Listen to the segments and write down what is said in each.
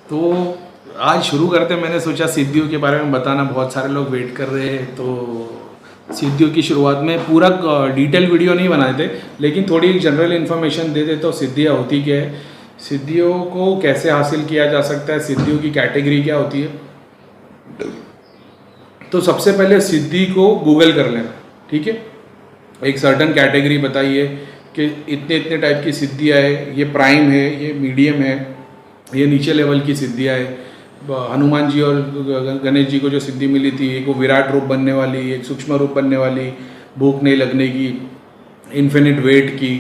तो आज शुरू करते, मैंने सोचा सिद्धियों के बारे में बताना, बहुत सारे लोग वेट कर रहे हैं। तो सिद्धियों की शुरुआत में पूरा डिटेल वीडियो नहीं बनाए थे, लेकिन थोड़ी जनरल इन्फॉर्मेशन दे दे। तो सिद्धियाँ होती क्या है, सिद्धियों को कैसे हासिल किया जा सकता है, सिद्धियों की कैटेगरी क्या होती है। तो सबसे पहले सिद्धि को गूगल कर लेना, ठीक है। एक सर्टन कैटेगरी बताइए कि इतने इतने टाइप की सिद्धियाँ है, ये प्राइम है, ये मीडियम है, ये नीचे लेवल की सिद्धियाँ है। हनुमान जी और गणेश जी को जो सिद्धि मिली थी, एक वो विराट रूप बनने वाली, एक सूक्ष्म रूप बनने वाली, भूख नहीं लगने की, इन्फिनिट वेट की।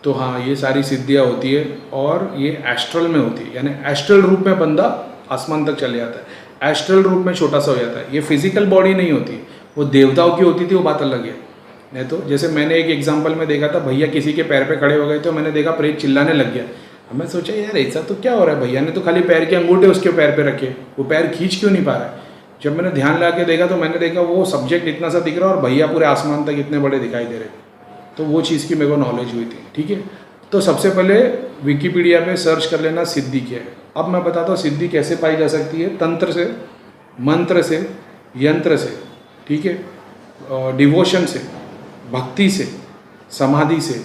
तो हाँ, ये सारी सिद्धियाँ होती है और ये एस्ट्रल में होती है, यानी एस्ट्रल रूप में बंदा आसमान तक चले जाता है, एस्ट्रल रूप में छोटा सा हो जाता है। ये फिजिकल बॉडी नहीं होती, वो देवताओं की होती थी, वो बात अलग है। नहीं तो जैसे मैंने एक एग्जांपल में देखा था, भैया किसी के पैर पे खड़े हो गए तो मैंने देखा प्रेत चिल्लाने लग गया। मैं सोचा यार ऐसा तो क्या हो रहा है, भैया ने तो खाली पैर के अंगूठे उसके पैर पे रखे, वो पैर खींच क्यों नहीं पा रहा है। जब मैंने ध्यान लगा के देखा तो मैंने देखा वो सब्जेक्ट इतना सा दिख रहा और भैया पूरे आसमान तक इतने बड़े दिखाई दे रहे। तो वो चीज़ की मेरे को नॉलेज हुई थी, ठीक है। तो सबसे पहले विकिपीडिया पे सर्च कर लेना सिद्धि क्या है। अब मैं बताता हूँ सिद्धि कैसे पाई जा सकती है। तंत्र से, मंत्र से, यंत्र से, ठीक है, डिवोशन से, भक्ति से, समाधि से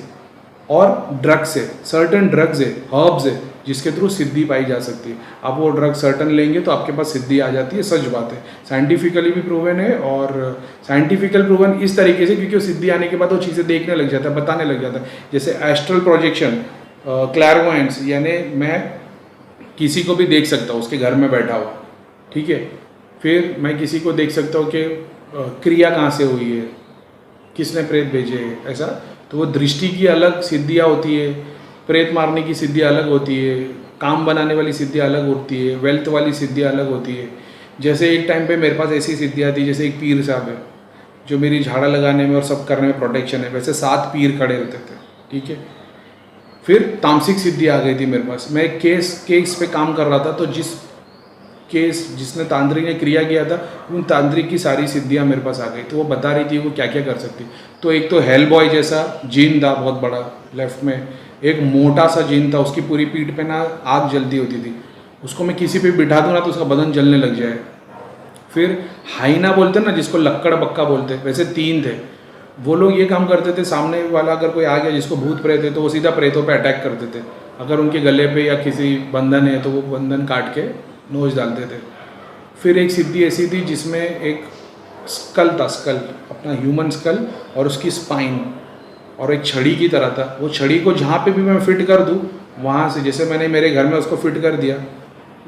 और ड्रग से। सर्टन ड्रग्स है, हर्ब्स है, जिसके थ्रू सिद्धि पाई जा सकती है। आप वो ड्रग सर्टन लेंगे तो आपके पास सिद्धि आ जाती है, सच बात है। साइंटिफिकली भी प्रूवन है, और साइंटिफिकल प्रूवन इस तरीके से क्योंकि वो सिद्धि आने के बाद वो चीज़ें देखने लग जाता है, बताने लग जाता है। जैसे एस्ट्रल प्रोजेक्शन, क्लैरवॉयंस, यानी मैं किसी को भी देख सकता हूँ उसके घर में बैठा हुआ, ठीक है। फिर मैं किसी को देख सकता हूँ कि क्रिया कहाँ से हुई है, किसने प्रेत भेजे है, ऐसा। तो वो दृष्टि की अलग सिद्धियाँ होती है, प्रेत मारने की सिद्धियाँ अलग होती है, काम बनाने वाली सिद्धियाँ अलग होती है, वेल्थ वाली सिद्धियाँ अलग होती है। जैसे एक टाइम पे मेरे पास ऐसी सिद्धियाँ थी, जैसे एक पीर साहब है जो मेरी झाड़ा लगाने में और सब करने में प्रोटेक्शन है, वैसे 7 पीर खड़े रहते थे, ठीक है। फिर तामसिक सिद्धि आ गई थी मेरे पास। मैं केस पे काम कर रहा था, तो जिसने तांत्रिक ने क्रिया किया था, उन तांत्रिक की सारी सिद्धियाँ मेरे पास आ गई। तो वो बता रही थी वो क्या क्या कर सकती। तो एक तो हेल बॉय जैसा जीन था बहुत बड़ा लेफ्ट में, एक मोटा सा जीन था, उसकी पूरी पीठ पे ना आग जलती होती थी, उसको मैं किसी पे बिठा दूँ ना तो उसका बदन जलने लग जाए। फिर हाइना बोलते ना जिसको, लक्कड़ बक्का बोलते, वैसे 3 थे। वो लोग ये काम करते थे, सामने वाला अगर कोई आ गया जिसको भूत प्रेत है तो वो सीधा प्रेतों पे अटैक करते थे। अगर उनके गले पे या किसी बंधन है तो वो बंधन काट के नोच डालते थे। फिर एक सिद्धि ऐसी थी जिसमें एक स्कल था, स्कल अपना ह्यूमन स्कल, और उसकी स्पाइन, और एक छड़ी की तरह था। वो छड़ी को जहाँ पे भी मैं फिट कर दूँ वहाँ से, जैसे मैंने मेरे घर में उसको फिट कर दिया,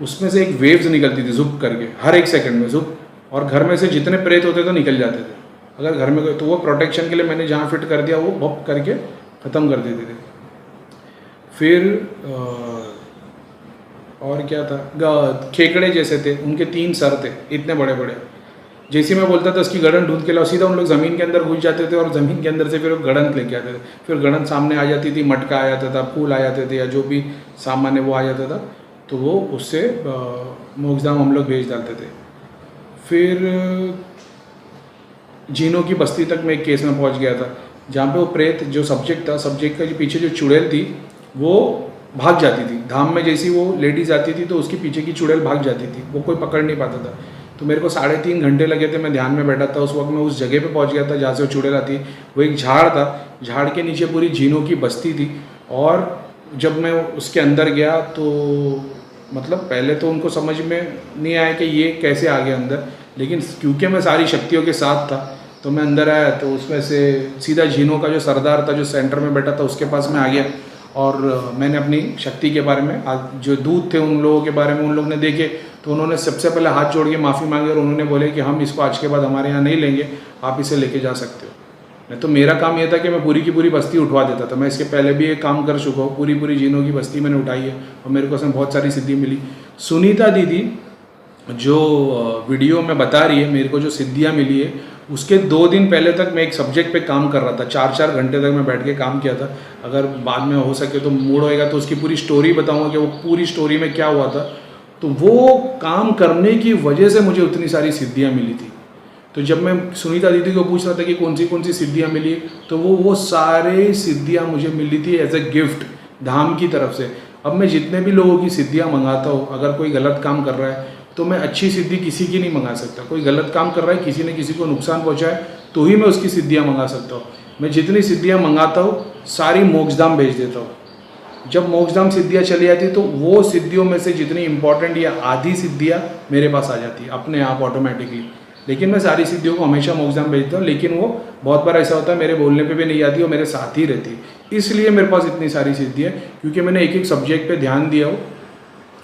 उसमें से एक वेव्स निकलती थी झुक करके, हर एक सेकंड में झुक, और घर में से जितने प्रेत होते थे निकल जाते थे। अगर घर में तो वो प्रोटेक्शन के लिए मैंने जहाँ फिट कर दिया वो भप करके ख़त्म कर देते थे। फिर और क्या था, खेकड़े जैसे थे, उनके 3 सर थे इतने बड़े बड़े। जैसे मैं बोलता था उसकी गड़न ढूंढ के लाओ, सीधा उन लोग ज़मीन के अंदर घुस जाते थे और ज़मीन के अंदर से फिर वो गड़न लेके आते थे। फिर गड़न सामने आ जाती थी, मटका आ जाता था, फूल आ जाते थे, या जो भी सामान है वो आ जाता था, तो वो उससे मोक्षधाम हम लोग भेज डालते थे। फिर जीनों की बस्ती तक मैं एक केस में पहुंच गया था, जहाँ पे वो प्रेत जो सब्जेक्ट था, सब्जेक्ट के पीछे जो चुड़ैल थी वो भाग जाती थी। धाम में जैसी वो लेडीज आती थी तो उसके पीछे की चुड़ैल भाग जाती थी, वो कोई पकड़ नहीं पाता था। तो मेरे को 3.5 घंटे लगे थे, मैं ध्यान में बैठा था। उस वक्त मैं उस जगह पे पहुंच गया था जहाँ से वो चुड़ैल आती। वो एक झाड़ था, झाड़ के नीचे पूरी जीनों की बस्ती थी। और जब मैं उसके अंदर गया तो मतलब पहले तो उनको समझ में नहीं आया कि ये कैसे आ गया अंदर, लेकिन क्योंकि मैं सारी शक्तियों के साथ था तो मैं अंदर आया, तो उसमें से सीधा जीनों का जो सरदार था, जो सेंटर में बैठा था, उसके पास में आ गया। और मैंने अपनी शक्ति के बारे में, जो दूत थे उन लोगों के बारे में उन लोगों ने देखे, तो उन्होंने सबसे पहले हाथ जोड़ के माफ़ी मांगी और उन्होंने बोले कि हम इसको आज के बाद हमारे यहाँ नहीं लेंगे, आप इसे लेके जा सकते हो। नहीं तो मेरा काम ये था कि मैं पूरी की पूरी बस्ती उठवा देता था। मैं इसके पहले भी एक काम कर चुका हूँ, पूरी जीनों की बस्ती मैंने उठाई है और मेरे को उसमें बहुत सारी सिद्धि मिली। सुनीता दीदी जो वीडियो में बता रही है मेरे को जो सिद्धियाँ मिली है, उसके 2 दिन पहले तक मैं एक सब्जेक्ट पे काम कर रहा था, 4-4 घंटे तक मैं बैठ के काम किया था। अगर बाद में हो सके तो मूड होएगा तो उसकी पूरी स्टोरी बताऊंगा कि वो पूरी स्टोरी में क्या हुआ था। तो वो काम करने की वजह से मुझे उतनी सारी सिद्धियाँ मिली थी। तो जब मैं सुनीता दीदी को पूछ रहा था कि कौन सी सिद्धियाँ मिली, तो वो सारे सिद्धियाँ मुझे मिली थी एज ए गिफ्ट धाम की तरफ से। अब मैं जितने भी लोगों की सिद्धियाँ मंगाता हूँ, अगर कोई गलत काम कर रहा है तो मैं अच्छी सिद्धि किसी की नहीं मंगा सकता। कोई गलत काम कर रहा है, किसी ने किसी को नुकसान पहुँचाए तो ही मैं उसकी सिद्धियाँ मंगा सकता हूँ। मैं जितनी सिद्धियाँ मंगाता हूँ सारी मोक्षधाम भेज देता हूँ। जब मोक्षधाम सिद्धियाँ चली जाती तो वो सिद्धियों में से जितनी इंपॉर्टेंट या आधी सिद्धियाँ मेरे पास आ जाती है अपने आप ऑटोमेटिकली। लेकिन मैं सारी सिद्धियों को हमेशा मोक्षधाम भेजता हूँ, लेकिन वो बहुत बार ऐसा होता है मेरे बोलने पे भी नहीं आती और मेरे साथ ही रहती है। इसलिए मेरे पास इतनी सारी सिद्धियाँ, क्योंकि मैंने एक एक सब्जेक्ट पे ध्यान दिया हो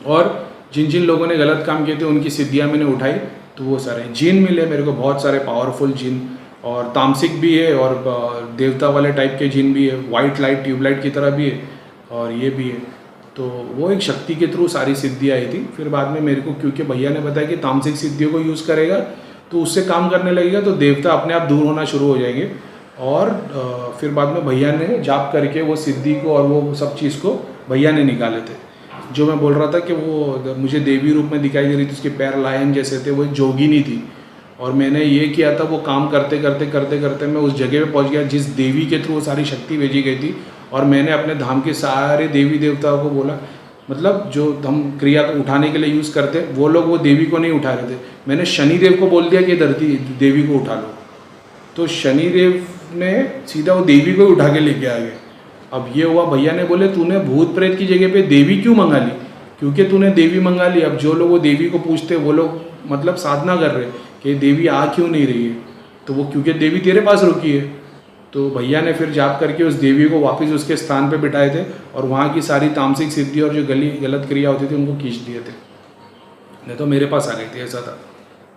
और जिन जिन लोगों ने गलत काम किए थे उनकी सिद्धियाँ मैंने उठाई, तो वो सारे जिन मिले मेरे को, बहुत सारे पावरफुल जिन, और तामसिक भी है और देवता वाले टाइप के जिन भी है, वाइट लाइट ट्यूबलाइट की तरह भी है और ये भी है। तो वो एक शक्ति के थ्रू सारी सिद्धियाँ आई थी। फिर बाद में मेरे को, क्योंकि भैया ने बताया कि तामसिक सिद्धियों को यूज़ करेगा तो उससे काम करने लगेगा तो देवता अपने आप दूर होना शुरू हो जाएंगे। और फिर बाद में भैया ने जाप करके वो सिद्धि को और वो सब चीज़ को भैया ने निकाले थे। जो मैं बोल रहा था कि वो मुझे देवी रूप में दिखाई दे रही थी, उसके पैर लायन जैसे थे, वो एक जोगिनी थी। और मैंने ये किया था, वो काम करते करते करते करते मैं उस जगह पे पहुंच गया जिस देवी के थ्रू वो सारी शक्ति भेजी गई थी। और मैंने अपने धाम के सारे देवी देवताओं को बोला, मतलब जो हम क्रिया को उठाने के लिए यूज़ करते वो लोग वो देवी को नहीं उठा रहे थे। मैंने शनिदेव को बोल दिया कि धरती देवी को उठा लो, तो शनिदेव ने सीधा वो देवी को उठा के लेके आ गए। अब ये हुआ, भैया ने बोले तूने भूत प्रेत की जगह पे देवी क्यों मंगा ली? क्योंकि तूने देवी मंगा ली। अब जो लोग वो देवी को पूछते वो लोग मतलब साधना कर रहे कि देवी आ क्यों नहीं रही है, तो वो क्योंकि देवी तेरे पास रुकी है। तो भैया ने फिर जाप करके उस देवी को वापस उसके स्थान पे बिठाए थे और वहाँ की सारी तामसिक सिद्धि और जो गलत क्रिया होती थी उनको खींच दिए थे, नहीं तो मेरे पास आ गई थी। ऐसा था।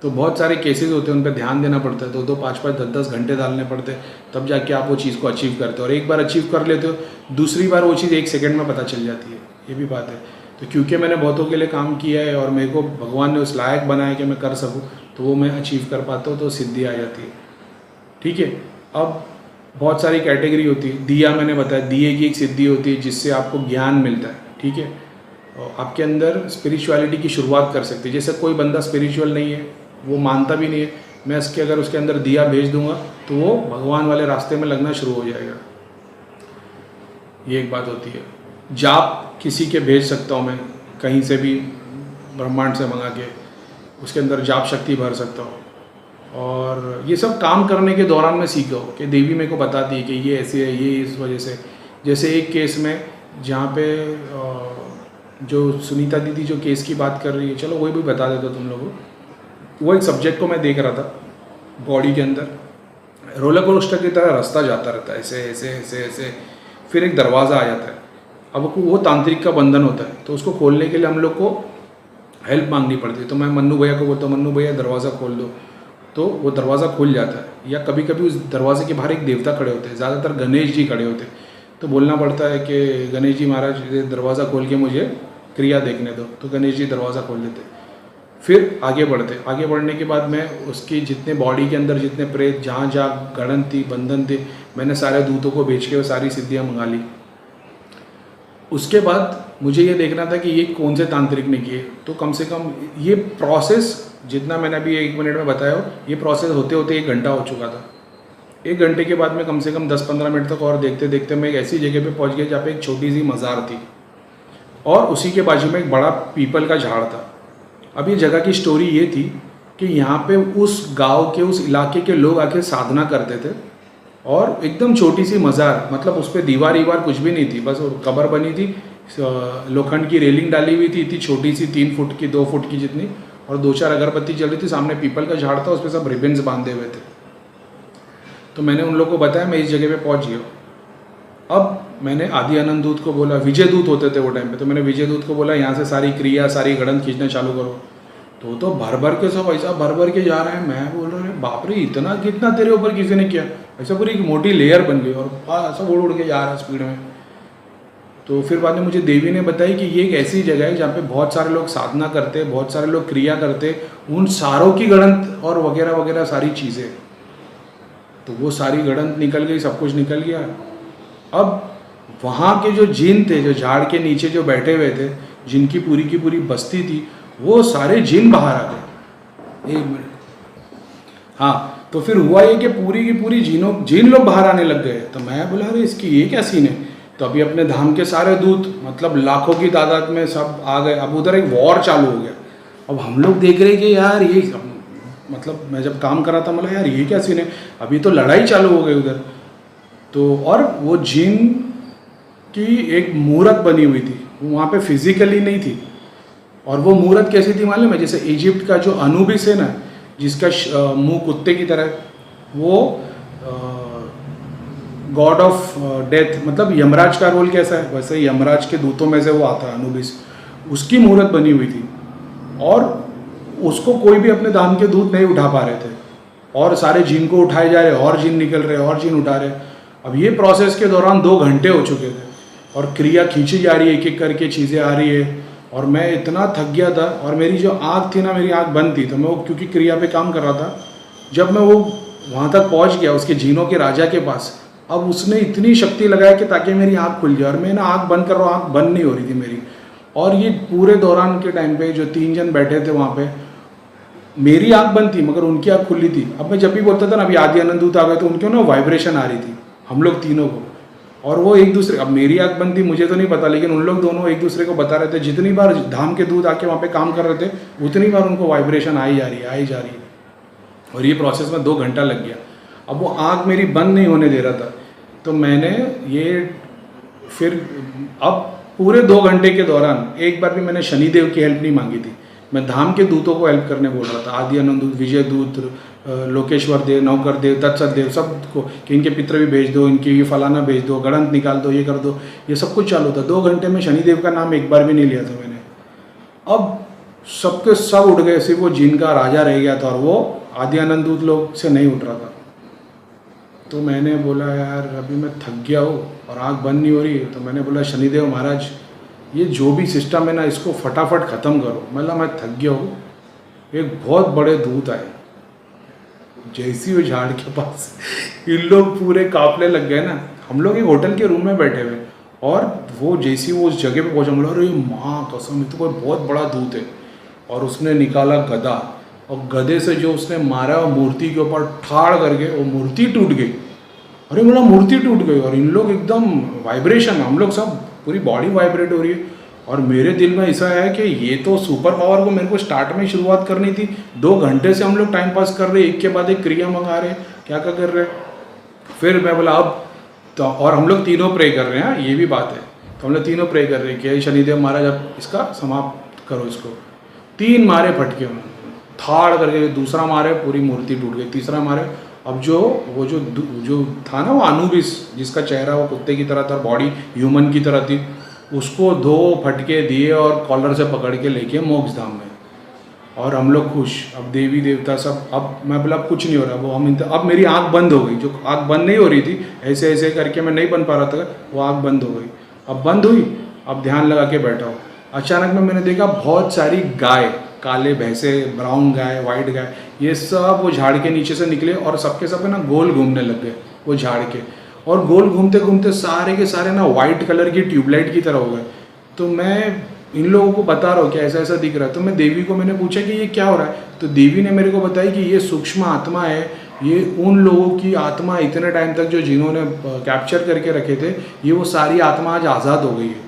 तो बहुत सारे केसेस होते हैं, उन पर ध्यान देना पड़ता है, 2-2, 5-5, 10-10 घंटे डालने पड़ते हैं, तब जाके आप वो चीज़ को अचीव करते हो। और एक बार अचीव कर लेते हो, दूसरी बार वो चीज़ 1 सेकंड में पता चल जाती है। ये भी बात है। तो क्योंकि मैंने बहुतों के लिए काम किया है और मेरे को भगवान ने उस लायक बनाया कि मैं कर सकूँ, तो वो मैं अचीव कर पाता हूँ, तो सिद्धि आ जाती है। ठीक है। अब बहुत सारी कैटेगरी होती है। दिया मैंने बताया, दिए की एक सिद्धि होती है जिससे आपको ज्ञान मिलता है। ठीक है। और आपके अंदर स्पिरिचुअलिटी की शुरुआत कर सकती है। जैसे कोई बंदा स्पिरिचुअल नहीं है, वो मानता भी नहीं है, मैं अगर उसके अंदर दिया भेज दूंगा तो वो भगवान वाले रास्ते में लगना शुरू हो जाएगा। ये एक बात होती है। जाप किसी के भेज सकता हूँ मैं, कहीं से भी ब्रह्मांड से मंगा के उसके अंदर जाप शक्ति भर सकता हूँ। और ये सब काम करने के दौरान मैं सीखा हूँ कि देवी मेरे को बताती है कि ये ऐसे है, ये इस वजह से। जैसे एक केस में जहाँ पे जो सुनीता दीदी जो केस की बात कर रही है, चलो वही भी बता देता तुम लोगों को। वो एक सब्जेक्ट को मैं देख रहा था, बॉडी के अंदर रोलर कोस्टर की तरह रास्ता जाता रहता है, ऐसे ऐसे ऐसे ऐसे, फिर एक दरवाज़ा आ जाता है। अब वो तांत्रिक का बंधन होता है, तो उसको खोलने के लिए हम लोग को हेल्प मांगनी पड़ती है। तो मैं मन्नू भैया को बोलता हूँ, मन्नू भैया दरवाज़ा खोल दो, तो वो दरवाज़ा खुल जाता है। या कभी कभी उस दरवाजे के बाहर एक देवता खड़े होते हैं, ज़्यादातर गणेश जी खड़े होते हैं, तो बोलना पड़ता है कि गणेश जी महाराज दरवाज़ा खोल के मुझे क्रिया देखने दो, तो गणेश जी दरवाज़ा खोल देते। फिर आगे बढ़ने के बाद मैं उसकी जितने बॉडी के अंदर जितने प्रेत जहाँ जहाँ गणन थी, बंधन थे, मैंने सारे दूतों को भेज के वो सारी सिद्धियाँ मंगा ली। उसके बाद मुझे ये देखना था कि ये कौन से तांत्रिक ने किए। तो कम से कम ये प्रोसेस जितना मैंने अभी 1 मिनट में बताया हो, ये प्रोसेस होते होते 1 घंटा हो चुका था। 1 घंटे के बाद में कम से कम 10-15 मिनट तक और देखते देखते मैं एक ऐसी जगह पे पहुंच गया जहाँ पे एक छोटी सी मज़ार थी और उसी के बाजू में एक बड़ा पीपल का झाड़ था। अब ये जगह की स्टोरी ये थी कि यहाँ पे उस गांव के, उस इलाके के लोग आके साधना करते थे और एकदम छोटी सी मज़ार, मतलब उस पर दीवार कुछ भी नहीं थी, बस कब्र बनी थी, लोखंड की रेलिंग डाली हुई थी, इतनी छोटी सी 3 फुट की 2 फुट की जितनी, और 2-4 अगरबत्ती जल रही थी। सामने पीपल का झाड़ था, उस पर सब रिबन्स बांधे हुए थे। तो मैंने उन लोगों को बताया मैं इस जगह पे पहुंच गया। अब मैंने आदि अनंत दूत को बोला, विजय दूत होते थे वो टाइम पे, तो मैंने विजय दूत को बोला यहाँ से सारी क्रिया सारी गणन खींचना चालू करो। तो भर के सब ऐसा भर के जा रहे हैं। मैं बोल रहा हूँ बाप रे, इतना कितना तेरे ऊपर किसी ने किया, ऐसा पूरी एक मोटी लेयर बन गई और ऐसा उड़ के जा रहा है स्पीड में। तो फिर बाद में मुझे देवी ने बताई कि ये एक ऐसी जगह है जहाँ पे बहुत सारे लोग साधना करते हैं, बहुत सारे लोग क्रिया करते हैं, उन सारों की गणंत और वगैरह वगैरह सारी चीज़ें। तो वो सारी गणंत निकल गई, सब कुछ निकल गया। अब वहाँ के जो जिन थे, जो झाड़ के नीचे जो बैठे हुए थे, जिनकी पूरी की पूरी बस्ती थी, वो सारे जिन बाहर आ गए। 1 मिनट। हाँ, तो फिर हुआ ये कि पूरी की पूरी जिन लोग बाहर आने लग गए। तो मैं बोला अरे इसकी ये क्या सीन है। तो अभी अपने धाम के सारे दूत मतलब लाखों की तादाद में सब आ गए। अब उधर एक वॉर चालू हो गया। अब हम लोग देख रहे हैं कि यार ये मतलब मैं जब काम कर रहा था मतलब यार ये क्या सीन है, अभी तो लड़ाई चालू हो गई उधर। तो और वो जिन की एक मूर्त बनी हुई थी, वो वहाँ पे फिजिकली नहीं थी। और वो मूर्त कैसी थी मालूम है? जैसे इजिप्ट का जो अनुबिस है ना, जिसका मुंह कुत्ते की तरह है, वो गॉड ऑफ डेथ, मतलब यमराज का रोल कैसा है वैसे यमराज के दूतों में से वो आता है अनुबिस, उसकी मूर्त बनी हुई थी। और उसको कोई भी अपने धाम के दूत नहीं उठा पा रहे थे, और सारे जिन को उठाए जा रहे, और जिन निकल रहे, और जिन उठा रहे। अब ये प्रोसेस के दौरान 2 घंटे हो चुके थे, और क्रिया खींची जा रही है, एक एक करके चीज़ें आ रही है। और मैं इतना थक गया था, और मेरी जो आँख थी ना, मेरी आँख बंद थी। तो मैं वो क्योंकि क्रिया पे काम कर रहा था, जब मैं वो वहाँ तक पहुँच गया उसके जीनों के राजा के पास, अब उसने इतनी शक्ति लगाया कि ताकि मेरी आँख खुल जाए। और मैं ना आँख बंद कर रहा हूँ, आँख बंद नहीं हो रही थी मेरी। और ये पूरे दौरान के टाइम पे जो 3 जन बैठे थे वहाँ पे, मेरी आँख बंद थी मगर उनकी आँख खुली थी। अब मैं जब भी बोलता था ना अभी आदि आनंद दूत आ गए, तो उनके ना वाइब्रेशन आ रही थी हम लोग तीनों को। और वो एक दूसरे, अब मेरी आँख बंद थी मुझे तो नहीं पता, लेकिन उन लोग दोनों एक दूसरे को बता रहे थे। जितनी बार धाम के दूत आके वहाँ पे काम कर रहे थे, उतनी बार उनको वाइब्रेशन आई जा रही है, आई जा रही है। और ये प्रोसेस में 2 घंटा लग गया। अब वो आँख मेरी बंद नहीं होने दे रहा था। तो मैंने ये फिर अब पूरे 2 घंटे के दौरान एक बार भी मैंने शनिदेव की हेल्प नहीं मांगी थी। मैं धाम के दूतों को हेल्प करने बोल रहा था, आदि आनंद दूत, विजय दूत, लोकेश्वर देव, नौकर देव, तत्सत देव, सबको कि इनके पितर भी भेज दो, इनके ये फलाना भेज दो, गणंत निकाल दो, ये कर दो। ये सब कुछ चालू था। 2 घंटे में शनिदेव का नाम एक बार भी नहीं लिया था मैंने। अब सबके सब उठ गए, सिर्फ वो जिनका राजा रह गया था, और वो आदि आनंद दूत लोग से नहीं उठ रहा था। तो मैंने बोला यार अभी मैं थक गया हूँ और आँख बंद नहीं हो रही। तो मैंने बोला शनिदेव महाराज, ये जो भी सिस्टम है ना, इसको फटाफट ख़त्म करो। मतलब मैं थक गया हूँ। एक बहुत बड़े दूत आए, जैसी वो झाड़ के पास इन लोग पूरे काफले लग गए ना। हम लोग एक होटल के रूम में बैठे हुए, और वो जैसी वो उस जगह पे पहुँचा, बोला अरे माँ कसम, ये तो कोई बहुत बड़ा दूत है। और उसने निकाला गदा, और गधे से जो उसने मारा वो मूर्ति के ऊपर ठाड़ करके वो मूर्ति टूट गई। अरे बोला मूर्ति टूट गई। और इन लोग एकदम वाइब्रेशन, हम लोग सब पूरी बॉडी वाइब्रेट हो रही है। और मेरे दिल में ऐसा है कि ये तो सुपर पावर को मेरे को स्टार्ट में शुरुआत करनी थी। 2 घंटे से हम लोग टाइम पास कर रहे, एक के बाद एक क्रिया मंगा रहे, क्या क्या कर रहे। फिर मैं बोला अब तो, और हम लोग तीनों प्रे कर रहे हैं, ये भी बात है। तो हम लोग तीनों प्रे कर रहे हैं कि शनिदेव महाराज अब इसका समाप्त करो इसको। 3 मारे फटके उन्होंने, थाड़ करके, दूसरा मारे पूरी मूर्ति टूट गई, तीसरा मारे। अब वो जो था ना वो अनुबिस, जिसका चेहरा वो कुत्ते की तरह था, बॉडी ह्यूमन की तरह थी, उसको 2 फटके दिए और कॉलर से पकड़ के लेके मोक्ष धाम में। और हम लोग खुश, अब देवी देवता सब, अब मैं बोला अब कुछ नहीं हो रहा। वो अब मेरी आंख बंद हो गई, जो आंख बंद नहीं हो रही थी, ऐसे ऐसे करके मैं नहीं बन पा रहा था, वो आंख बंद हो गई। अब बंद हुई, अब ध्यान लगा के बैठा हूँ। अचानक में मैंने देखा बहुत सारी गाय, काले भैंसे, ब्राउन गाय, वाइट गाय, ये सब वो झाड़ के नीचे से निकले, और सबके सब ना गोल घूमने लग गए वो झाड़ के। और गोल घूमते घूमते सारे के सारे ना वाइट कलर की ट्यूबलाइट की तरह हो गए। तो मैं इन लोगों को बता रहा हूँ कि ऐसा ऐसा दिख रहा है। तो मैं देवी को मैंने पूछा कि ये क्या हो रहा है। तो देवी ने मेरे को बताया कि ये सूक्ष्म आत्मा है, ये उन लोगों की आत्मा इतने टाइम तक जो जिन्होंने कैप्चर करके रखे थे, ये वो सारी आत्मा आज आज़ाद हो गई है।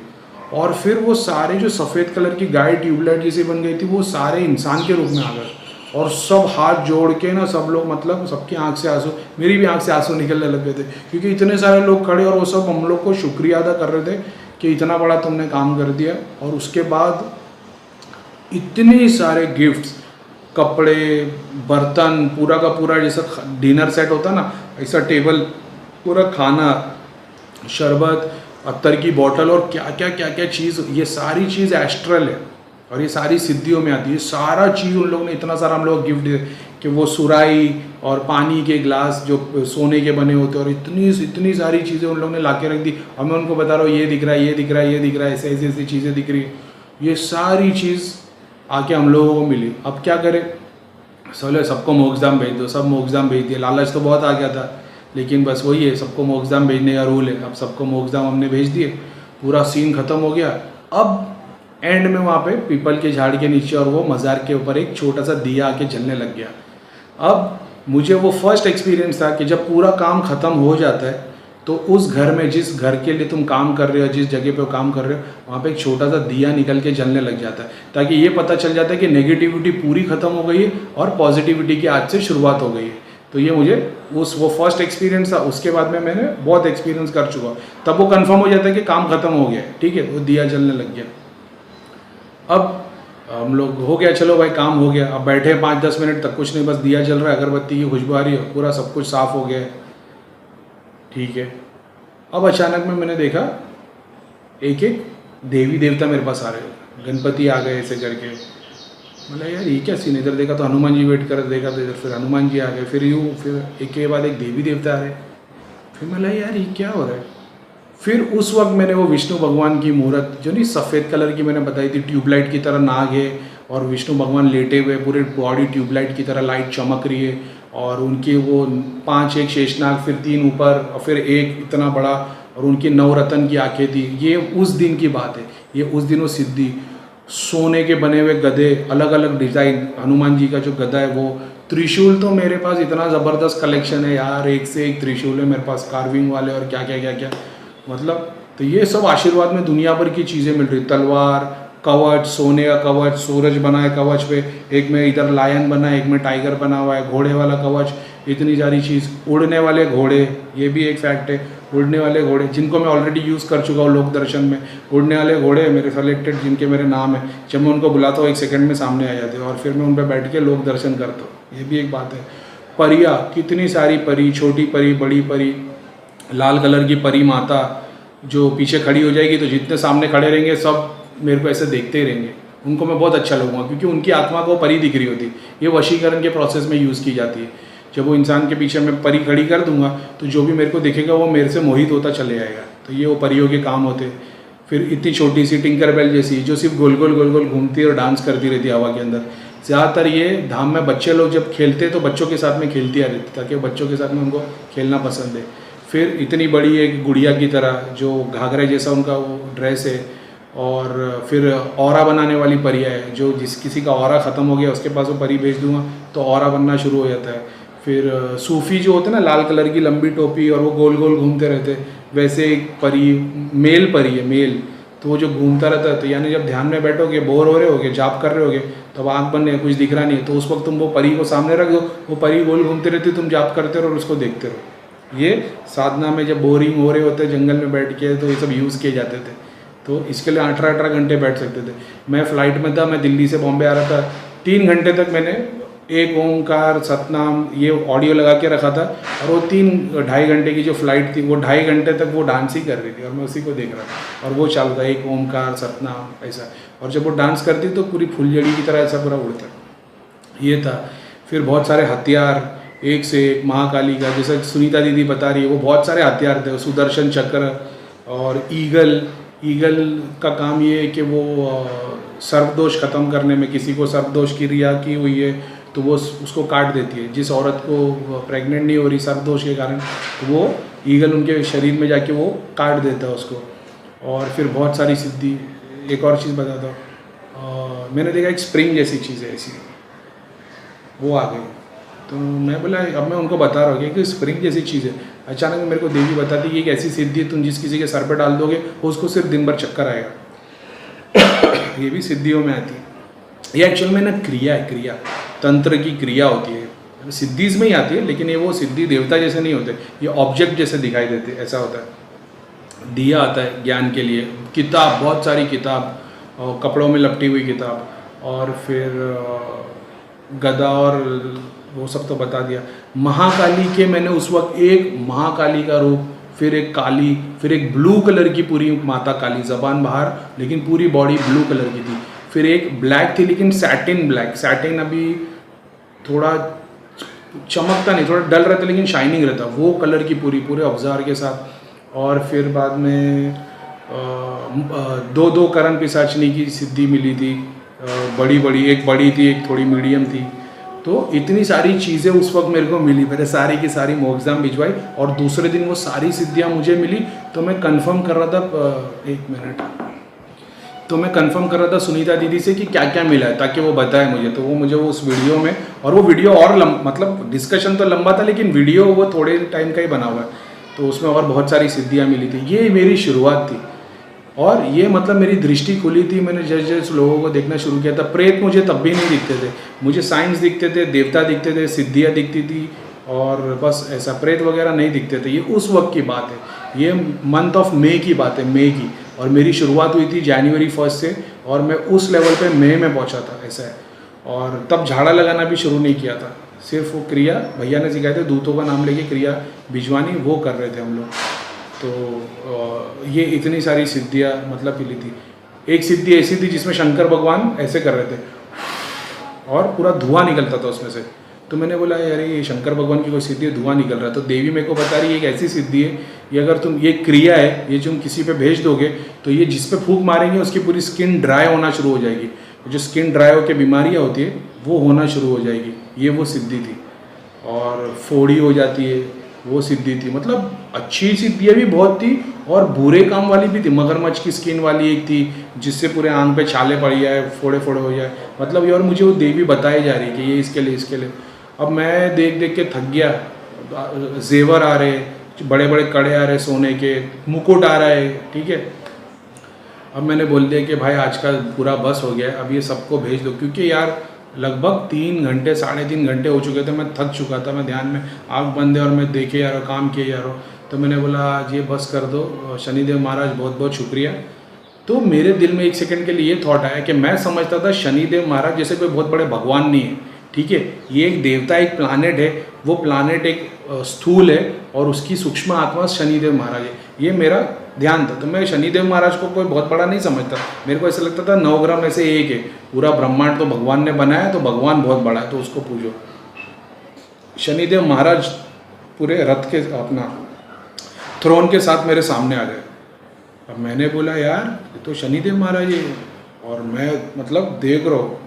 और फिर वो सारे जो सफ़ेद कलर की गाय ट्यूबलाइट जैसी बन गई थी, वो सारे इंसान के रूप में आ गए। और सब हाथ जोड़ के ना, सब लोग, मतलब सबकी आंख से आंसू, मेरी भी आंख से आंसू निकलने लग गए थे, क्योंकि इतने सारे लोग खड़े और वो सब हम लोग को शुक्रिया अदा कर रहे थे कि इतना बड़ा तुमने काम कर दिया। और उसके बाद इतने सारे गिफ्ट्स, कपड़े, बर्तन, पूरा का पूरा जैसा डिनर सेट होता ना, ऐसा टेबल, पूरा खाना, शरबत, अत्तर की बोतल, और क्या क्या क्या क्या चीज़, ये सारी चीज़ एस्ट्रल है और ये सारी सिद्धियों में आती है। सारा चीज़ उन लोगों ने इतना सारा हम लोग गिफ्ट दिए कि वो सुराई और पानी के गिलास जो सोने के बने होते, और इतनी सारी चीज़ें उन लोगों ने ला के रख दी। और मैं उनको बता रहा हूँ ये दिख रहा है, ये दिख रहा है, ये दिख रहा है, ऐसे ऐसी ऐसी चीज़ें दिख रही है। ये सारी चीज़ आके हम लोगों को मिली। अब क्या करें, चलो सबको मोक्षधाम भेज दो, सब मोक्षधाम भेज दिए। लालच तो बहुत आ गया था, लेकिन बस वही है, सबको मोक्षधाम भेजने का रूल है। अब सबको मोक्षधाम हमने भेज दिए, पूरा सीन ख़त्म हो गया। अब एंड में वहाँ पे पीपल के झाड़ के नीचे और वो मज़ार के ऊपर एक छोटा सा दिया आके जलने लग गया। अब मुझे वो फर्स्ट एक्सपीरियंस था कि जब पूरा काम ख़त्म हो जाता है तो उस घर में, जिस घर के लिए तुम काम कर रहे हो, जिस जगह पे काम कर रहे हो, वहाँ पे एक छोटा सा दिया निकल के जलने लग जाता है, ताकि ये पता चल जाता है कि नेगेटिविटी पूरी ख़त्म हो गई है और पॉजिटिविटी की आज से शुरुआत हो गई है। तो ये मुझे वो फर्स्ट एक्सपीरियंस था। उसके बाद में मैंने बहुत एक्सपीरियंस कर चुका, तब वो कंफर्म हो जाता है कि काम ख़त्म हो गया, ठीक है, वो दिया जलने लग गया। अब हम लोग हो गया, चलो भाई काम हो गया। अब बैठे 5-10 मिनट तक, कुछ नहीं, बस दिया जल रहा है, अगरबत्ती की खुशबू आ रही है, पूरा सब कुछ साफ़ हो गया है, ठीक है। अब अचानक में मैंने देखा एक एक देवी देवता मेरे पास आ रहे हैं, गणपति आ गए ऐसे करके। मतलब यार ये क्या सीन, इधर देखा तो हनुमान जी वेट कर, देखा तो इधर फिर हनुमान जी आ गए, फिर यूँ, फिर एक के बाद एक देवी देवता आ रहे। फिर मैं यार ये क्या हो रहा है। फिर उस वक्त मैंने वो विष्णु भगवान की मूर्त, जो नहीं सफ़ेद कलर की मैंने बताई थी, ट्यूबलाइट की तरह नाग है और विष्णु भगवान लेटे हुए, पूरे बॉडी ट्यूबलाइट की तरह लाइट चमक रही है, और उनके वो 5 एक शेषनाग, फिर 3 ऊपर और फिर एक इतना बड़ा, और उनकी नवरत्न की आंखें थी। ये उस दिन की बात है, ये उस दिन वो सिद्धि। सोने के बने हुए गधे, अलग अलग डिज़ाइन, हनुमान जी का जो गधा है वो। त्रिशूल तो मेरे पास इतना ज़बरदस्त कलेक्शन है यार, एक से एक त्रिशूल है मेरे पास, कार्विंग वाले और क्या क्या क्या क्या, मतलब। तो ये सब आशीर्वाद में दुनिया भर की चीज़ें मिल रही, तलवार, कवच, सोने का कवच, सूरज बना है कवच पे, एक में इधर लायन बना है, एक में टाइगर बना हुआ है, घोड़े वाला कवच, इतनी सारी चीज़। उड़ने वाले घोड़े, ये भी एक फैक्ट है, उड़ने वाले घोड़े जिनको मैं ऑलरेडी यूज़ कर चुका हूँ लोक दर्शन में। उड़ने वाले घोड़े मेरे सेलेक्टेड, जिनके मेरे नाम है, जब मैं उनको बुलाता हूँ 1 सेकंड में सामने आ जाते हैं, और फिर मैं उन पर बैठ के लोक दर्शन करता हूँ। ये भी एक बात है। परियाँ, कितनी सारी परी, छोटी परी, बड़ी परी, लाल कलर की परी माता जो पीछे खड़ी हो जाएगी, तो जितने सामने खड़े रहेंगे सब मेरे को ऐसे देखते ही रहेंगे। उनको मैं बहुत अच्छा लगूंगा, क्योंकि उनकी आत्मा को परी दिख रही होती है। ये वशीकरण के प्रोसेस में यूज़ की जाती है। जब वो इंसान के पीछे मैं परी खड़ी कर दूंगा, तो जो भी मेरे को दिखेगा वो मेरे से मोहित होता चले जाएगा। तो ये वो परियों के काम होते हैं। फिर इतनी छोटी सी टिंकर बेल जैसी, जो सिर्फ गोल गोल गोल गोल घूमती है और डांस करती रहती है हवा के अंदर। ज़्यादातर ये धाम में बच्चे लोग जब खेलते हैं तो बच्चों के साथ में खेलती आ रहती, ताकि बच्चों के साथ में उनको खेलना पसंद है। फिर इतनी बड़ी एक गुड़िया की तरह, जो घाघरे जैसा उनका वो ड्रेस है। और फिर औरा बनाने वाली परियाँ है, जो किसी का औरा ख़त्म हो गया उसके पास वो परी भेज दूंगा तो औरा बनना शुरू हो जाता है। फिर सूफ़ी जो होते हैं ना, लाल कलर की लंबी टोपी और वो गोल गोल घूमते रहते, वैसे एक परी, मेल परी है, मेल। तो वो जो घूमता रहता है, तो यानी जब ध्यान में बैठोगे, बोर हो रहे होगे, जाप कर रहे होगे, तब आँख बंद है, कुछ दिख रहा नहीं है, तो उस वक्त तुम वो परी को सामने रख दो, वो परी गोल घूमती रहती, तुम जाप करते रहो और उसको देखते रहो। ये साधना में जब बोरिंग हो रहे होते जंगल में बैठ के, तो ये सब यूज़ किए जाते थे। तो इसके लिए 18-18 घंटे बैठ सकते थे। मैं फ़्लाइट में था, मैं दिल्ली से बॉम्बे आ रहा था, 3 घंटे तक मैंने एक ओंकार सतनाम ये ऑडियो लगा के रखा था, और वो 3-2.5 घंटे की जो फ़्लाइट थी, वो 2.5 घंटे तक वो डांस ही कर रही थी और मैं उसी को देख रहा था, और वो चल रहा है एक ओंकार सतनाम ऐसा। और जब वो डांस करती तो पूरी फुलझड़ी की तरह ऐसा पूरा उड़ता, ये था। फिर बहुत सारे हथियार, एक से एक, महाकाली का, जैसे सुनीता दीदी बता रही है, वो बहुत सारे हथियार थे, सुदर्शन चक्र और ईगल का काम ये है कि वो सर्पदोष ख़त्म करने में, किसी को सर्पदोष की रिया की हुई है तो वो उसको काट देती है। जिस औरत को प्रेग्नेंट नहीं हो रही सर्पदोष के कारण, तो वो ईगल उनके शरीर में जाके वो काट देता है उसको। और फिर बहुत सारी सिद्धि। एक और चीज़ बताता हूँ, मैंने देखा एक स्प्रिंग जैसी चीज़ है ऐसी, वो आ गई, तो मैं बोला, अब मैं उनको बता रहा हूँ कि स्प्रिंग जैसी चीज़ है। अचानक मेरे को देवी बताती कि एक ऐसी सिद्धि है, तुम जिस किसी के सर पर डाल दोगे उसको सिर्फ दिन भर चक्कर आएगा। ये भी सिद्धियों में आती है। ये एक्चुअल में ना क्रिया है, क्रिया तंत्र की क्रिया होती है, सिद्धीज में ही आती है, लेकिन ये वो सिद्धि देवता जैसे नहीं होते, ये ऑब्जेक्ट जैसे दिखाई देते, ऐसा होता है। दिया आता है ज्ञान के लिए, किताब, बहुत सारी किताब, और कपड़ों में लपटी हुई किताब, और फिर गदा और वो सब तो बता दिया। महाकाली के मैंने उस वक्त एक महाकाली का रूप, फिर एक काली, फिर एक ब्लू कलर की पूरी माता काली, जबान बाहर लेकिन पूरी बॉडी ब्लू कलर की थी। फिर एक ब्लैक थी लेकिन सैटिन ब्लैक, सैटिन अभी थोड़ा चमकता नहीं, थोड़ा डल रहता लेकिन शाइनिंग रहता, वो कलर की पूरे अवजार के साथ। और फिर बाद में 2 करण पिशाचनी की सिद्धि मिली थी, बड़ी, एक बड़ी थी, एक थोड़ी मीडियम थी। तो इतनी सारी चीज़ें उस वक्त मेरे को मिली, मैंने सारी की सारी मोग्जाम भिजवाई, और दूसरे दिन वो सारी सिद्धियाँ मुझे मिली। तो मैं कंफर्म कर रहा था, 1 मिनट, तो मैं कंफर्म कर रहा था सुनीता दीदी से कि क्या क्या मिला है, ताकि वो बताए मुझे। तो वो मुझे वो उस वीडियो में, और वो वीडियो और मतलब डिस्कशन तो लंबा था लेकिन वीडियो वो थोड़े टाइम का ही बना हुआ है, तो उसमें और बहुत सारी सिद्धियाँ मिली थी। ये मेरी शुरुआत थी और ये मतलब मेरी दृष्टि खुली थी। मैंने जैसे जैसे लोगों को देखना शुरू किया था, प्रेत मुझे तब भी नहीं दिखते थे, मुझे साइंस दिखते थे, देवता दिखते थे, सिद्धियाँ दिखती थी और बस ऐसा, प्रेत वगैरह नहीं दिखते थे। ये उस वक्त की बात है, ये मंथ ऑफ मई की बात है, मई की। और मेरी शुरुआत हुई थी जनवरी 1 से और मैं उस लेवल पे मई में पहुंचा था, ऐसा है। और तब झाड़ा लगाना भी शुरू नहीं किया था, सिर्फ वो क्रिया भैया ने सिखाए थे, दूतों का नाम लेके क्रिया भिजवानी, वो कर रहे थे हम लोग। तो ये इतनी सारी सिद्धियाँ मतलब मिली थी। एक सिद्धि ऐसी थी जिसमें शंकर भगवान ऐसे कर रहे थे और पूरा धुआं निकलता था उसमें से। तो मैंने बोला यार ये शंकर भगवान की कोई सिद्धि है, धुआं निकल रहा है। तो देवी मेरे को बता रही है एक ऐसी सिद्धि है, ये अगर तुम, ये क्रिया है, ये तुम किसी पे भेज दोगे तो ये जिस पे फूंक मारेंगे उसकी पूरी स्किन ड्राई होना शुरू हो जाएगी। जो स्किन ड्राई होकर बीमारियाँ होती है वो होना शुरू हो जाएगी। ये वो सिद्धि थी। और फोड़ी हो जाती है, वो सिद्धि थी। मतलब अच्छी सिद्धियाँ भी बहुत थी और बुरे काम वाली भी थी। मगरमच्छ की स्किन वाली एक थी जिससे पूरे आंख पे छाले पड़ जाए, फोड़े फोड़े हो जाए, मतलब ये। और मुझे वो देवी बताई जा रही कि ये इसके लिए, इसके लिए। अब मैं देख देख के थक गया। जेवर आ रहे, बड़े बड़े कड़े आ रहे सोने के, मुकुट आ रहा है, ठीक है। अब मैंने बोल दिया कि भाई आज का पूरा बस हो गया, अब ये सबको भेज दो, क्योंकि यार लगभग 3 घंटे 3.5 घंटे हो चुके थे, मैं थक चुका था। मैं ध्यान में आँख बंद है और मैं देखे जा रहा हूँ, काम किए जा रहा हूँ। तो मैंने बोला आज ये बस कर दो, शनिदेव महाराज बहुत बहुत शुक्रिया। तो मेरे दिल में एक सेकंड के लिए ये थॉट आया कि मैं समझता था शनिदेव महाराज जैसे कोई बहुत बड़े भगवान नहीं है, ठीक है। ये एक देवता, एक प्लानेट है, वो प्लानेट एक स्थूल है और उसकी सूक्ष्म आत्मा शनिदेव महाराज है, ये मेरा ध्यान था। तो मैं शनिदेव महाराज को कोई बहुत बड़ा नहीं समझता। मेरे को ऐसा लगता था 9 ग्रह में से एक है, पूरा ब्रह्मांड तो भगवान ने बनाया, तो भगवान बहुत बड़ा है तो उसको पूजो। शनिदेव महाराज पूरे रथ के, अपना थ्रोन के साथ मेरे सामने आ गए। अब मैंने बोला यार ये तो शनिदेव महाराज है, और मैं मतलब देख रहा हूँ,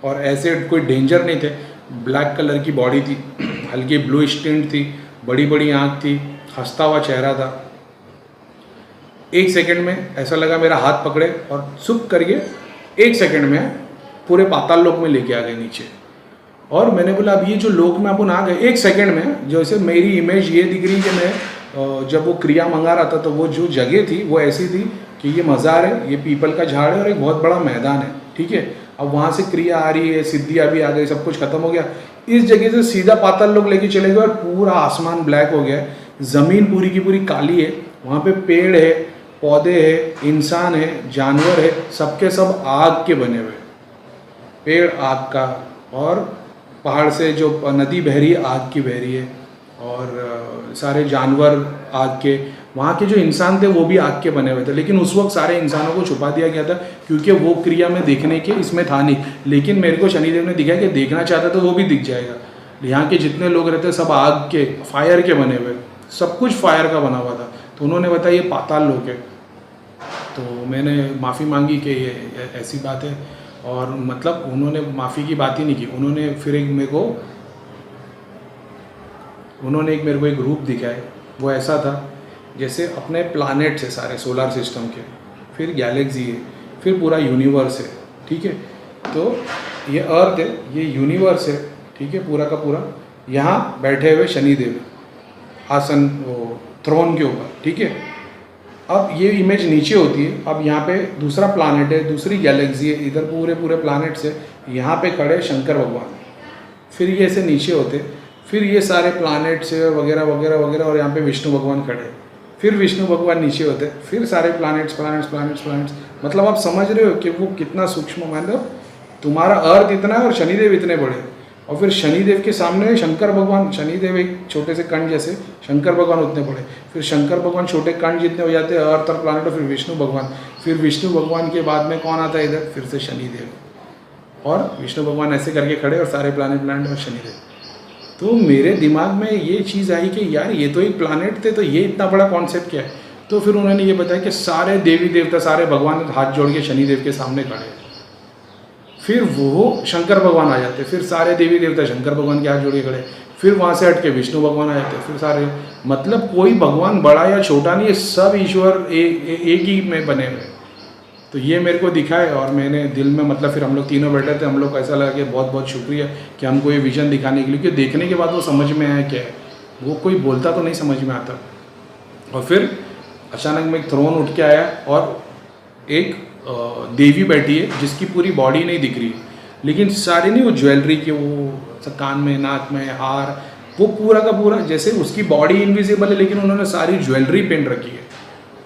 और ऐसे कोई डेंजर नहीं थे। ब्लैक कलर की बॉडी थी, हल्की ब्लू स्टिंट थी, बड़ी बड़ी आँख थी, हंसता हुआ चेहरा था। एक सेकंड में ऐसा लगा मेरा हाथ पकड़े और चुप करके 1 सेकंड में पूरे पाताल लोक में लेके आ गए नीचे। और मैंने बोला अब ये जो लोक में अपन आ गए 1 सेकंड में, जैसे मेरी इमेज ये दिख रही कि मैं जब वो क्रिया मंगा रहा था तो वो जो जगह थी वो ऐसी थी कि ये मज़ार है, ये पीपल का झाड़ है और एक बहुत बड़ा मैदान है, ठीक है। अब वहाँ से क्रिया आ रही है, सिद्धियाँ भी आ गई, सब कुछ खत्म हो गया। इस जगह से सीधा पाताल लोक लेके चले गए और पूरा आसमान ब्लैक हो गया है, ज़मीन पूरी की पूरी काली है। वहाँ पे पेड़ है, पौधे है, इंसान है, जानवर है, सबके सब आग के बने हुए। पेड़ आग का, और पहाड़ से जो नदी बह रही है आग की बह रही है, और सारे जानवर आग के। वहाँ के जो इंसान थे वो भी आग के बने हुए थे, लेकिन उस वक्त सारे इंसानों को छुपा दिया गया था क्योंकि वो क्रिया में देखने के इसमें था नहीं। लेकिन मेरे को शनिदेव ने दिखाया कि देखना चाहता तो वो भी दिख जाएगा। यहाँ के जितने लोग रहते सब आग के, फायर के बने हुए, सब कुछ फायर का बना हुआ था। तो उन्होंने बताया ये पाताल लोक है। तो मैंने माफ़ी मांगी कि ये ऐसी बात है, और मतलब उन्होंने माफ़ी की बात ही नहीं की। उन्होंने फिर एक मेरे को एक रूप दिखाया। वो ऐसा था जैसे अपने प्लैनेट्स है सारे सोलर सिस्टम के, फिर गैलेक्सी है, फिर पूरा यूनिवर्स है, ठीक है। तो ये अर्थ है, ये यूनिवर्स है, ठीक है, पूरा का पूरा। यहाँ बैठे हुए शनिदेव आसन, वो थ्रोन के ऊपर, ठीक है। अब ये इमेज नीचे होती है। अब यहाँ पे दूसरा प्लानट है, दूसरी गैलेक्सी है, इधर पूरे प्लानट्स है। यहाँ पे खड़े शंकर भगवान, फिर ये ऐसे नीचे होते, फिर ये सारे प्लानट्स है वगैरह वगैरह वगैरह, और यहाँ पे विष्णु भगवान खड़े, फिर विष्णु भगवान नीचे होते, फिर सारे प्लानट्स। मतलब आप समझ रहे हो कि वो कितना सूक्ष्म, मतलब तुम्हारा अर्थ इतना है और शनिदेव इतने बड़े, और फिर शनिदेव के सामने शंकर भगवान। शनिदेव एक छोटे से कण जैसे, शंकर भगवान उतने बड़े, फिर शंकर भगवान छोटे कण जितने हो जाते हैं, अर्थ और प्लानट, और फिर विष्णु भगवान। फिर विष्णु भगवान के बाद में कौन आता है इधर, फिर से शनिदेव, और विष्णु भगवान ऐसे करके खड़े, और सारे प्लानट और शनिदेव। तो मेरे दिमाग में ये चीज़ आई कि यार ये तो एक प्लानट थे, तो ये इतना बड़ा कॉन्सेप्ट क्या है। तो फिर उन्होंने ये बताया कि सारे देवी देवता, सारे भगवान हाथ जोड़ के शनिदेव के सामने खड़े, फिर वो शंकर भगवान आ जाते, फिर सारे देवी देवता शंकर भगवान के हाथ जोड़ के खड़े, फिर वहाँ से हट के विष्णु भगवान आ जाते, फिर सारे, मतलब कोई भगवान बड़ा या छोटा नहीं है, सब ईश्वर एक ही में बने हुए। तो ये मेरे को दिखा है, और मैंने दिल में, मतलब फिर हम लोग तीनों बैठे थे, हम लोग को ऐसा लगा कि बहुत बहुत शुक्रिया कि हमको ये विजन दिखाने के लिए, क्योंकि देखने के बाद वो समझ में आया क्या है। वो कोई बोलता तो नहीं समझ में आता, और फिर अचानक में एक थ्रोन उठ के आया और एक देवी बैठी है जिसकी पूरी बॉडी नहीं दिख रही, लेकिन सारी नहीं वो ज्वेलरी के वो कान में नाक में हार, वो पूरा का पूरा जैसे उसकी बॉडी इनविजिबल है लेकिन उन्होंने सारी ज्वेलरी पहन रखी है।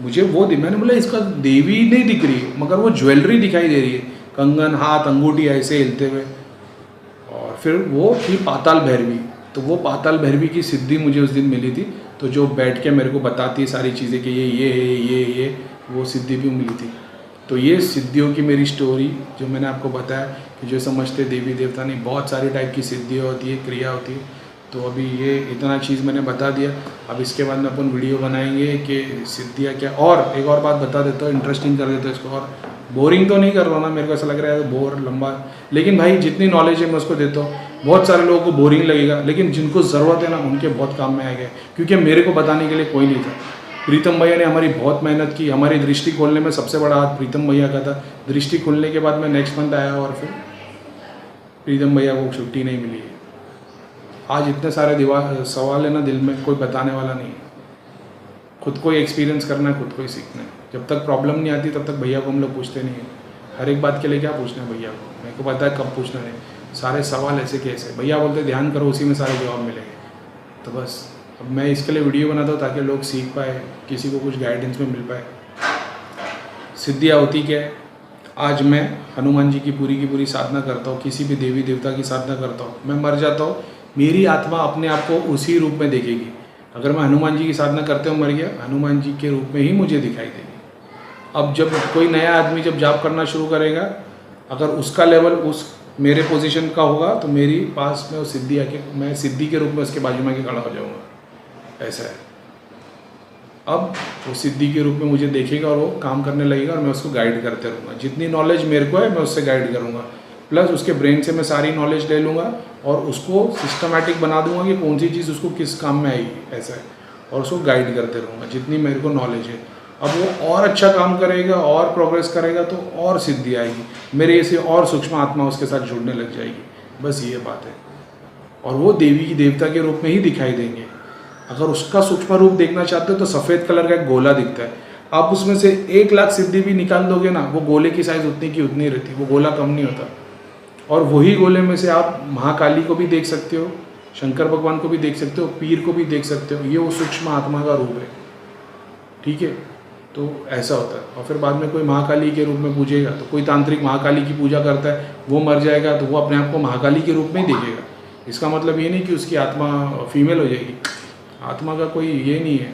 मुझे वो मैंने बोला इसका देवी नहीं दिख रही मगर वो ज्वेलरी दिखाई दे रही है, कंगन हाथ अंगूठी ऐसे हिलते हुए। और फिर वो थी पाताल भैरवी। तो वो पाताल भैरवी की सिद्धि मुझे उस दिन मिली थी, तो जो बैठ के मेरे को बताती है सारी चीज़ें कि ये है ये वो सिद्धि भी मिली थी। तो ये सिद्धियों की मेरी स्टोरी जो मैंने आपको बताया कि जो समझते देवी देवता नहीं, बहुत सारी टाइप की सिद्धियाँ होती है, क्रिया होती है। तो अभी ये इतना चीज़ मैंने बता दिया। अब इसके बाद में अपन वीडियो बनाएंगे कि सिद्धियाँ क्या। और एक और बात बता देता हूँ, इंटरेस्टिंग कर देता हूँ इसको, और बोरिंग तो नहीं कर रहा ना, मेरे को ऐसा लग रहा है बोर लंबा, लेकिन भाई जितनी नॉलेज है मैं उसको देता हूँ। बहुत सारे लोगों को बोरिंग लगेगा, लेकिन जिनको ज़रूरत है ना उनके बहुत काम में आएगा, क्योंकि मेरे को बताने के लिए कोई नहीं था। प्रीतम भैया ने हमारी बहुत मेहनत की, हमारी दृष्टि खोलने में सबसे बड़ा हाथ प्रीतम भैया का था। दृष्टि खुलने के बाद मैं नेक्स्ट मंथ आया और फिर प्रीतम भैया को छुट्टी नहीं मिली है। आज इतने सारे सवाल है ना दिल में, कोई बताने वाला नहीं है। खुद को ही एक्सपीरियंस करना है, खुद को ही सीखना है। जब तक प्रॉब्लम नहीं आती तब तक भैया को हम लोग पूछते नहीं हैं। हर एक बात के लिए क्या पूछना है भैया को, मेरे को पता है कब पूछना है। सारे सवाल ऐसे कैसे, भैया बोलते ध्यान करो उसी में सारे जवाब मिलेंगे। तो बस अब मैं इसके लिए वीडियो बनाता हूँ ताकि लोग सीख पाए, किसी को कुछ गाइडेंस में मिल पाए। सिद्धियाँ होती क्या है, आज मैं हनुमान जी की पूरी साधना करता हूँ, किसी भी देवी देवता की साधना करता हूँ, मैं मर जाता हूँ, मेरी आत्मा अपने आप को उसी रूप में देखेगी। अगर मैं हनुमान जी की साधना करते हुए मर गया, हनुमान जी के रूप में ही मुझे दिखाई देगी। अब जब कोई नया आदमी जब जॉब करना शुरू करेगा, अगर उसका लेवल उस मेरे पोजीशन का होगा तो मेरी पास में वो सिद्धि आके, मैं सिद्धि के रूप में उसके बाजू में आके खड़ा हो जाऊँगा। ऐसा है। अब वो सिद्धि के रूप में मुझे देखेगा और वो काम करने लगेगा और मैं उसको गाइड करते रहूँगा। जितनी नॉलेज मेरे को है मैं उससे गाइड करूँगा, प्लस उसके ब्रेन से मैं सारी नॉलेज ले लूँगा और उसको सिस्टमेटिक बना दूँगा कि कौन सी चीज़ उसको किस काम में आएगी। ऐसा है। और उसको गाइड करते रहूँगा जितनी मेरे को नॉलेज है। अब वो और अच्छा काम करेगा और प्रोग्रेस करेगा तो और सिद्धि आएगी, मेरे से और सूक्ष्म आत्मा उसके साथ जुड़ने लग जाएगी। बस ये बात है। और वो देवी देवता के रूप में ही दिखाई देंगे। अगर उसका सूक्ष्म रूप देखना चाहते हो तो सफ़ेद कलर का एक गोला दिखता है, आप उसमें से 1,00,000 सिद्धि भी निकाल दोगे ना, वो गोले की साइज़ उतनी की उतनी रहती, वो गोला कम नहीं होता। और वही गोले में से आप महाकाली को भी देख सकते हो, शंकर भगवान को भी देख सकते हो, पीर को भी देख सकते हो। ये वो सूक्ष्म आत्मा का रूप है। ठीक है। तो ऐसा होता है। और फिर बाद में कोई महाकाली के रूप में पूजेगा, तो कोई तांत्रिक महाकाली की पूजा करता है, वो मर जाएगा तो वो अपने आप को महाकाली के रूप में ही देखेगा। इसका मतलब ये नहीं कि उसकी आत्मा फीमेल हो जाएगी। आत्मा का कोई ये नहीं है,